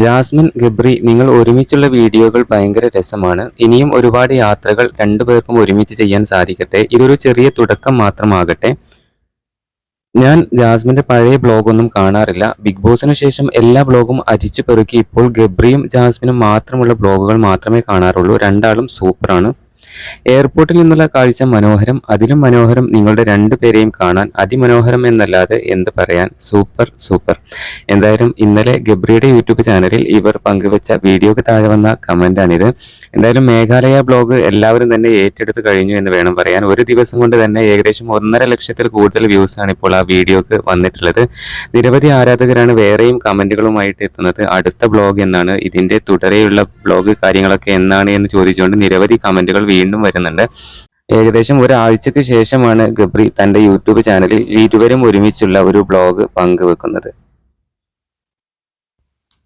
Jasmine, Gabri, നിങ്ങൾ ഒരുമിച്ചുള്ള വീഡിയോകൾ ഭയങ്കര രസമാണ്. ഇനിയും ഒരുപാട് യാത്രകൾ രണ്ടുപേർക്കും ഒരുമിച്ച് ചെയ്യാൻ സാധിക്കട്ടെ. ഇതൊരു ചെറിയ തുടക്കം മാത്രമാകട്ടെ. ഞാൻ ജാസ്മിന്റെ പഴയ ബ്ലോഗൊന്നും കാണാറില്ല. ബിഗ് ബോസിന് ശേഷം എല്ലാ ബ്ലോഗും അരിച്ചു പെറുക്കി ഇപ്പോൾ ഗബ്രിയും ജാസ്മിനും മാത്രമുള്ള ബ്ലോഗുകൾ മാത്രമേ കാണാറുള്ളൂ. രണ്ടാളും സൂപ്പറാണ്. എയർപോർട്ടിൽ നിന്നുള്ള കാഴ്ച മനോഹരം. അതിലും മനോഹരം നിങ്ങളുടെ രണ്ടുപേരെയും കാണാൻ. അതിമനോഹരം എന്നല്ലാതെ എന്ത് പറയാൻ. Super super. എന്തായാലും ഇന്നലെ ഗബ്രിയുടെ യൂട്യൂബ് ചാനലിൽ ഇവർ പങ്കുവെച്ച വീഡിയോക്ക് താഴെ വന്ന കമന്റാണിത്. എന്തായാലും മേഘാലയ ബ്ലോഗ് എല്ലാവരും തന്നെ ഏറ്റെടുത്ത് കഴിഞ്ഞു എന്ന് വേണം പറയാൻ. ഒരു ദിവസം കൊണ്ട് തന്നെ ഏകദേശം 1.5 ലക്ഷത്തിൽ കൂടുതൽ വ്യൂസ് ആണ് ഇപ്പോൾ ആ വീഡിയോക്ക് വന്നിട്ടുള്ളത്. നിരവധി ആരാധകരാണ് വേറെയും കമന്റുകളുമായിട്ട് എത്തുന്നത്. അടുത്ത ബ്ലോഗ് എന്നാണ്, ഇതിന്റെ തുടരെയുള്ള ബ്ലോഗ് കാര്യങ്ങളൊക്കെ എന്നാണ് എന്ന് ചോദിച്ചുകൊണ്ട് നിരവധി കമന്റുകൾ വീണ്ടും വരുന്നുണ്ട്. ഏകദേശം ഒരാഴ്ചക്ക് ശേഷമാണ് ഗബ്രി തന്റെ യൂട്യൂബ് ചാനലിൽ ഇരുവരും ഒരുമിച്ചുള്ള ഒരു ബ്ലോഗ് പങ്കുവെക്കുന്നത്.